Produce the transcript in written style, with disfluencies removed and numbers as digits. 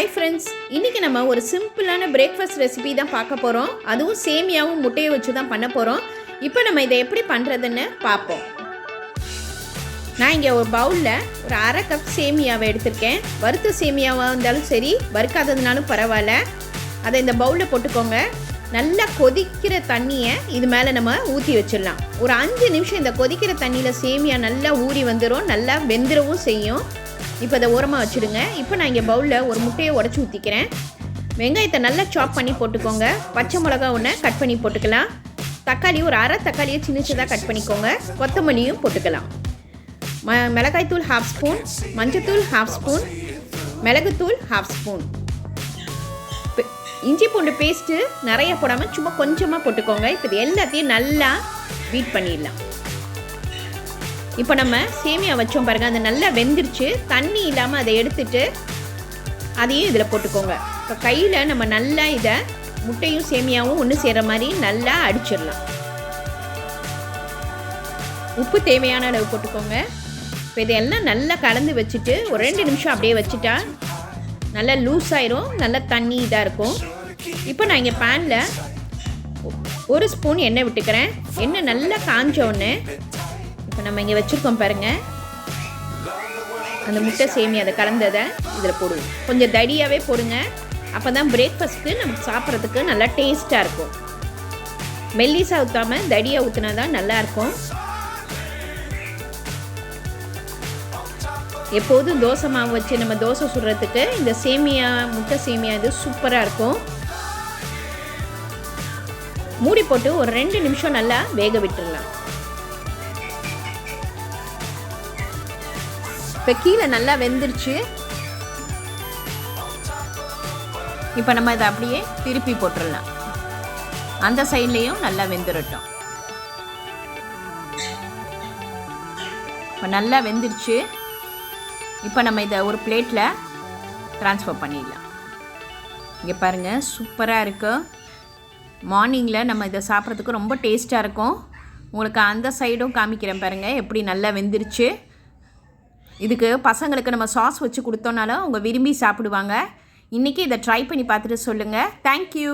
Hi friends, இன்றைக்கி நம்ம ஒரு சிம்பிளான பிரேக்ஃபாஸ்ட் ரெசிபி தான் பார்க்க போகிறோம். அதுவும் சேமியாவும் முட்டையை வச்சு தான் பண்ண போகிறோம். இப்போ நம்ம இதை எப்படி பண்ணுறதுன்னு பார்ப்போம். நான் இங்கே ஒரு பவுலில் ஒரு அரை கப் சேமியாவை எடுத்திருக்கேன். வறுத்த சேமியாவாக இருந்தாலும் சரி, வறுக்காததுனாலும் பரவாயில்ல. அதை இந்த பவுலில் போட்டுக்கோங்க. நல்லா கொதிக்கிற தண்ணியை இது மேலே நம்ம ஊற்றி வச்சிடலாம். ஒரு 5 நிமிஷம் இந்த கொதிக்கிற தண்ணியில் சேமியா நல்லா ஊறி வந்துடும், நல்லா வெந்துடவும் செய்யும். இப்போ அதை ஓரமாக வச்சுடுங்க. இப்போ நான் இங்கே பவுலில் ஒரு முட்டையை உடச்சி ஊற்றிக்கிறேன். வெங்காயத்தை நல்லா சாப் பண்ணி போட்டுக்கோங்க. பச்சை மிளகா ஒன்று கட் பண்ணி போட்டுக்கலாம். தக்காளி ஒரு அரை தக்காளியை சின்ன சின்னதாக கட் பண்ணிக்கோங்க. கொத்தமல்லியும் போட்டுக்கலாம். மிளகாய்த்தூள் 1/2 ஸ்பூன், மஞ்சத்தூள் 1/2 ஸ்பூன், மிளகுத்தூள் 1/2 ஸ்பூன். இஞ்சி பூண்டு பேஸ்ட்டு நிறைய போடாமல் சும்மா கொஞ்சமாக போட்டுக்கோங்க. இப்போ இது எல்லாத்தையும் நல்லா பீட் பண்ணிடலாம். இப்போ நம்ம சேமியா வச்சோம் பாருங்கள், அது நல்லா வெந்துருச்சு. தண்ணி இல்லாமல் அதை எடுத்துட்டு அதையும் இதில் போட்டுக்கோங்க. இப்போ கையில் நம்ம நல்லா இதை முட்டையும் சேமியாவும் ஒன்று சேர்கிற மாதிரி நல்லா அடிச்சிடலாம். உப்பு தேவையான அளவு போட்டுக்கோங்க. இப்போ இதையெல்லாம் நல்லா கலந்து வச்சுட்டு ஒரு 2 நிமிஷம் அப்படியே வச்சுட்டா நல்லா லூஸ் ஆயிரும், நல்லா தண்ணி இதாக இருக்கும். இப்போ நான் இங்கே பேனில் 1 ஸ்பூன் எண்ணெய் விட்டுக்கிறேன். எண்ணெய் நல்லா காஞ்ச உடனே இப்போ நம்ம இங்கே வச்சுருக்கோம் பாருங்கள், அந்த முட்டை சேமியா அதை கலந்ததை இதில் போடுவோம். கொஞ்சம் தடியாகவே போடுங்க. அப்போ தான் பிரேக்ஃபாஸ்ட்டுக்கு நமக்கு சாப்பிட்றதுக்கு நல்லா டேஸ்ட்டாக இருக்கும். மெல்லிசாக ஊற்றாமல் தடியாக ஊற்றினா தான் நல்லாயிருக்கும். எப்போதும் தோசை மாவு வச்சு நம்ம தோசை சுடுறதுக்கு இந்த சேமியா முட்டை சேமியா இது சூப்பராக இருக்கும். மூடி போட்டு ஒரு 2 நிமிஷம் நல்லா வேக விட்டுடலாம். இப்போ கீழே நல்லா வெந்துருச்சு. இப்போ நம்ம இதை அப்படியே திருப்பி போட்டுடலாம். அந்த சைட்லேயும் நல்லா வெந்துடட்டும். இப்போ நல்லா வெந்துருச்சு. இப்போ நம்ம இதை ஒரு பிளேட்டில் ட்ரான்ஸ்ஃபர் பண்ணிடலாம். இங்கே பாருங்கள், சூப்பராக இருக்குது. மார்னிங்கில் நம்ம இதை சாப்பிட்றதுக்கு ரொம்ப டேஸ்ட்டாக இருக்கும். உங்களுக்கு அந்த சைடும் காமிக்கிறேன் பாருங்கள், எப்படி நல்லா வெந்துருச்சு. இதுக்கு பசங்களுக்கு நம்ம சாஸ் வச்சு கொடுத்தோன்னாலும் அவங்க விரும்பி சாப்பிடுவாங்க. இன்றைக்கி இதை ட்ரை பண்ணி பார்த்துட்டு சொல்லுங்கள். தேங்க்யூ.